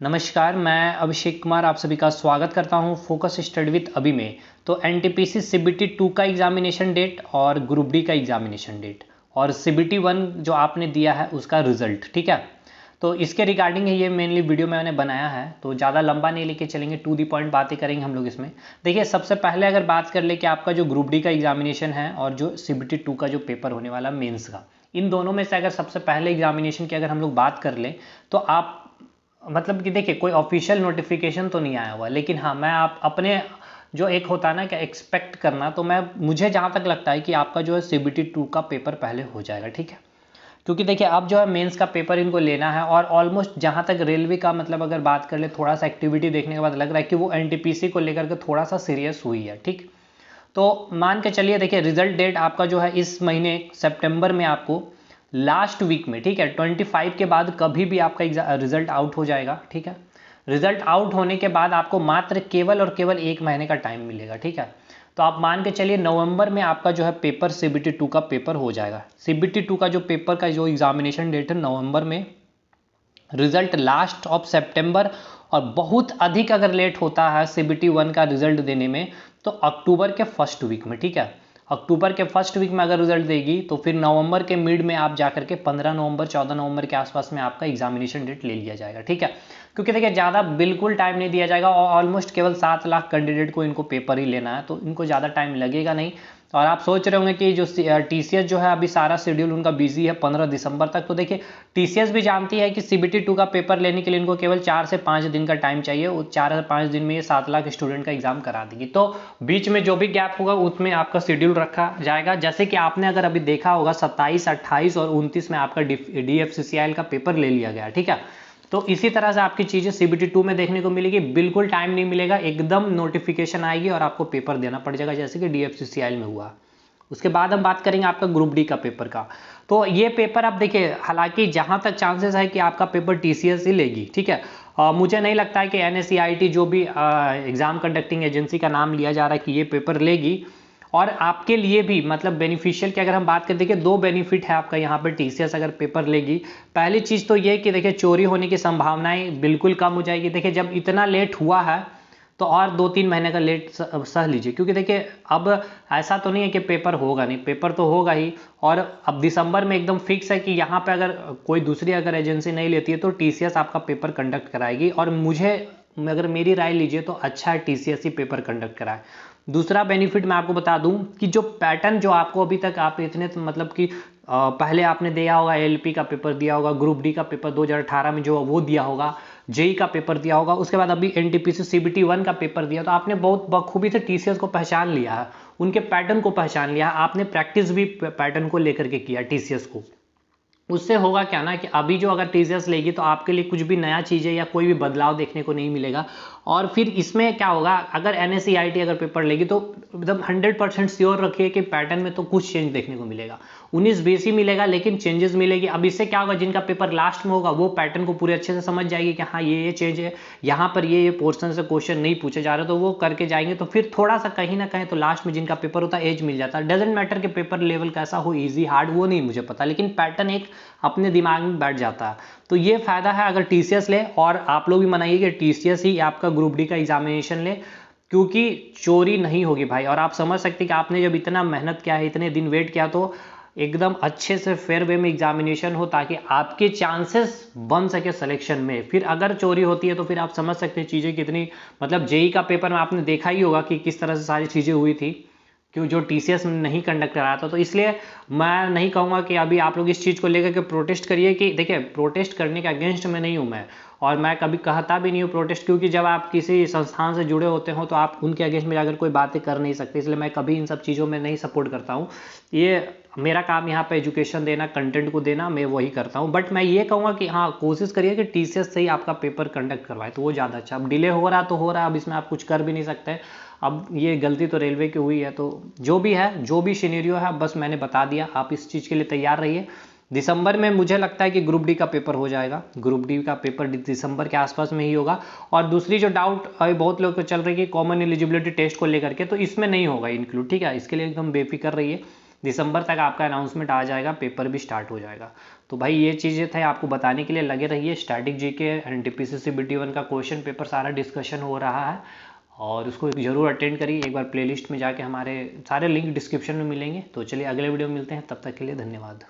नमस्कार, मैं अभिषेक कुमार आप सभी का स्वागत करता हूं फोकस स्टडी विद अभी में। तो एनटीपीसी सीबीटी 2 का एग्जामिनेशन डेट और ग्रुप डी का एग्जामिनेशन डेट और सीबीटी 1 जो आपने दिया है उसका रिजल्ट, ठीक है। तो इसके रिगार्डिंग ये मेनली वीडियो मैंने बनाया है, तो ज़्यादा लंबा नहीं लेके चलेंगे, टू दी पॉइंट बातें करेंगे हम लोग इसमें। देखिए, सबसे पहले अगर बात कर ले कि आपका जो ग्रुप डी का एग्जामिनेशन है और जो सीबीटी 2 का जो पेपर होने वाला मेंस का, इन दोनों में से अगर सबसे पहले एग्जामिनेशन की अगर हम लोग बात कर ले तो आप मतलब कि देखिए, कोई ऑफिशियल नोटिफिकेशन तो नहीं आया हुआ, लेकिन हाँ मैं आप अपने जो एक होता है ना कि एक्सपेक्ट करना, तो मुझे जहाँ तक लगता है कि आपका जो है सीबीटी 2 का पेपर पहले हो जाएगा, ठीक है। क्योंकि देखिए, अब जो है मेंस का पेपर इनको लेना है और ऑलमोस्ट जहाँ तक रेलवे का मतलब अगर बात कर ले, थोड़ा सा एक्टिविटी देखने के बाद लग रहा है कि वो एनटीपीसी को लेकर के थोड़ा सा सीरियस हुई है, ठीक। तो मान के चलिए, देखिए रिजल्ट डेट आपका जो है इस महीने सितंबर में आपको लास्ट वीक में, ठीक है, 25 के बाद कभी भी आपका रिजल्ट आउट हो जाएगा, ठीक है। रिजल्ट आउट होने के बाद आपको मात्र केवल और केवल 1 महीने का टाइम मिलेगा, ठीक है। तो आप मान के चलिए नवंबर में आपका जो है पेपर सीबीटी 2 का पेपर हो जाएगा। सीबीटी 2 का जो पेपर का जो एग्जामिनेशन डेट है नवंबर में, रिजल्ट लास्ट ऑफ सितंबर, और बहुत अधिक अगर लेट होता है सीबीटी 1 का रिजल्ट देने में तो अक्टूबर के फर्स्ट वीक में, ठीक है। अक्टूबर के फर्स्ट वीक में अगर रिजल्ट देगी तो फिर नवंबर के मिड में आप जाकर के 15 नवंबर 14 नवंबर के आसपास में आपका एग्जामिनेशन डेट ले लिया जाएगा, ठीक है। क्योंकि देखिए, ज़्यादा बिल्कुल टाइम नहीं दिया जाएगा और ऑलमोस्ट केवल 7 लाख कैंडिडेट को इनको पेपर ही लेना है, तो इनको ज़्यादा टाइम लगेगा नहीं। और आप सोच रहे होंगे कि जो टीसीएस जो है अभी सारा शेड्यूल उनका बिजी है 15 दिसंबर तक, तो देखिए टीसीएस भी जानती है कि सीबीटी 2 का पेपर लेने के लिए इनको केवल 4 से 5 दिन का टाइम चाहिए। वो 4 से 5 दिन में ये 7 लाख स्टूडेंट का एग्जाम करा देगी। तो बीच में जो भी गैप होगा उसमें आपका शेड्यूल रखा जाएगा। जैसे कि आपने अगर अभी देखा होगा 27, 28 और 29 में आपका डीएफसीसीआईएल का पेपर ले लिया गया, ठीक है। तो इसी तरह से आपकी चीज़ें सीबीटी 2 में देखने को मिलेगी। बिल्कुल टाइम नहीं मिलेगा, एकदम नोटिफिकेशन आएगी और आपको पेपर देना पड़ जाएगा, जैसे कि डीएफसीसीआईएल में हुआ। उसके बाद हम बात करेंगे आपका ग्रुप डी का पेपर का। तो ये पेपर आप देखिए, हालांकि जहां तक चांसेस है कि आपका पेपर टीसीएस ही लेगी, ठीक है। मुझे नहीं लगता है कि एनएसईआईटी जो भी एग्जाम कंडक्टिंग एजेंसी का नाम लिया जा रहा है कि ये पेपर लेगी। और आपके लिए भी मतलब बेनिफिशियल की अगर हम बात करें, देखिए 2 बेनिफिट है आपका यहाँ पर टीसीएस अगर पेपर लेगी। पहली चीज़ तो ये कि देखिए चोरी होने की संभावनाएं बिल्कुल कम हो जाएगी। देखिए, जब इतना लेट हुआ है तो और 2-3 महीने का लेट सह लीजिए, क्योंकि देखिए अब ऐसा तो नहीं है कि पेपर होगा नहीं, पेपर तो होगा ही। और अब दिसंबर में एकदम फिक्स है कि यहाँ पे अगर कोई दूसरी अगर एजेंसी नहीं लेती है तो टीसीएस आपका पेपर कंडक्ट कराएगी। और मुझे अगर मेरी राय लीजिए तो अच्छा है टीसीएस ही पेपर कंडक्ट कराए। दूसरा बेनिफिट मैं आपको बता दूं कि जो पैटर्न जो आपको अभी तक आप इतने मतलब कि पहले आपने दिया होगा, एलपी का पेपर दिया होगा, ग्रुप डी का पेपर 2018 में जो वो दिया होगा, जेई का पेपर दिया होगा, उसके बाद अभी एनटीपीसी सीबीटी 1 का पेपर दिया, तो आपने बहुत बखूबी से टीसीएस को पहचान लिया है, उनके पैटर्न को पहचान लिया है, आपने प्रैक्टिस भी पैटर्न को लेकर के किया टीसीएस को। उससे होगा क्या ना कि अभी जो अगर टीसीएस लेगी तो आपके लिए कुछ भी नया चीज़ें या कोई भी बदलाव देखने को नहीं मिलेगा। और फिर इसमें क्या होगा, अगर एनएसईआईटी अगर पेपर लेगी तो एकदम 100% श्योर रखिए कि पैटर्न में तो कुछ चेंज देखने को मिलेगा, 19-20 ही मिलेगा, लेकिन चेंजेस मिलेगी। अब इससे क्या होगा, जिनका पेपर लास्ट में होगा वो पैटर्न को पूरे अच्छे से समझ जाएगी कि हाँ ये चेंज है, यहाँ पर ये पोर्शन से क्वेश्चन नहीं पूछे जा रहे, तो वो करके जाएंगे। तो फिर थोड़ा सा कहीं ना कहीं तो लास्ट में जिनका पेपर होता है एज मिल जाता है। डजेंट मैटर कि पेपर लेवल कैसा हो, ईजी हार्ड, वो नहीं मुझे पता, लेकिन पैटर्न एक अपने दिमाग में बैठ जाता है। तो ये फायदा है अगर टीसीएस ले। और आप लोग भी मनाइए कि टीसीएस ही आपका ग्रुप डी का एग्जामिनेशन ले, क्योंकि चोरी नहीं होगी भाई। और आप समझ सकते हैं कि आपने जब इतना मेहनत किया है, इतने दिन वेट किया, तो एकदम अच्छे से फेयर वे में एग्जामिनेशन हो ताकि आपके चांसेस बन सके सिलेक्शन में। फिर अगर चोरी होती है तो फिर आप समझ सकते हैं चीज़ें कितनी, मतलब जेई का पेपर में आपने देखा ही होगा कि किस तरह से सारी चीज़ें हुई थी, क्यों जो टीसीएस नहीं कंडक्ट कराया था। तो इसलिए मैं नहीं कहूँगा कि अभी आप लोग इस चीज़ को लेकर के प्रोटेस्ट करिए, कि देखिए प्रोटेस्ट करने के अगेंस्ट में नहीं हूँ मैं, और मैं कभी कहता भी नहीं हूँ प्रोटेस्ट, क्योंकि जब आप किसी संस्थान से जुड़े होते हो तो आप उनके अगेंस्ट में जाकर कोई बातें कर नहीं सकते, इसलिए मैं कभी इन सब चीज़ों में नहीं सपोर्ट करता हूँ। ये मेरा काम यहाँ पे एजुकेशन देना, कंटेंट को देना, मैं वही करता हूँ। बट मैं ये कहूँगा कि हाँ, कोशिश करिए कि टीसीएस से ही आपका पेपर कंडक्ट करवाए, तो वो ज़्यादा अच्छा। अब डिले हो रहा तो हो रहा, अब इसमें आप कुछ कर भी नहीं सकते। अब ये गलती तो रेलवे की हुई है, तो जो भी है, जो भी सिनेरियो है, बस मैंने बता दिया, आप इस चीज़ के लिए तैयार रहिए। दिसंबर में मुझे लगता है कि ग्रुप डी का पेपर हो जाएगा, ग्रुप डी का पेपर दिसंबर के आसपास में ही होगा। और दूसरी जो डाउट अभी बहुत लोग को चल रही है कॉमन एलिजिबिलिटी टेस्ट को लेकर के, तो इसमें नहीं होगा इंक्लूड, ठीक है। इसके लिए एकदम बेफिक्र रहिए, दिसंबर तक आपका अनाउंसमेंट आ जाएगा, पेपर भी स्टार्ट हो जाएगा। तो भाई ये चीज़ें थे आपको बताने के लिए, लगे रहिए। स्टैटिक जीके एनटीपीसी CBT 1 का क्वेश्चन पेपर सारा डिस्कशन हो रहा है और उसको ज़रूर अटेंड करिए। एक बार प्लेलिस्ट में जाके हमारे सारे लिंक डिस्क्रिप्शन में मिलेंगे। तो चलिए अगले वीडियो में मिलते हैं, तब तक के लिए धन्यवाद।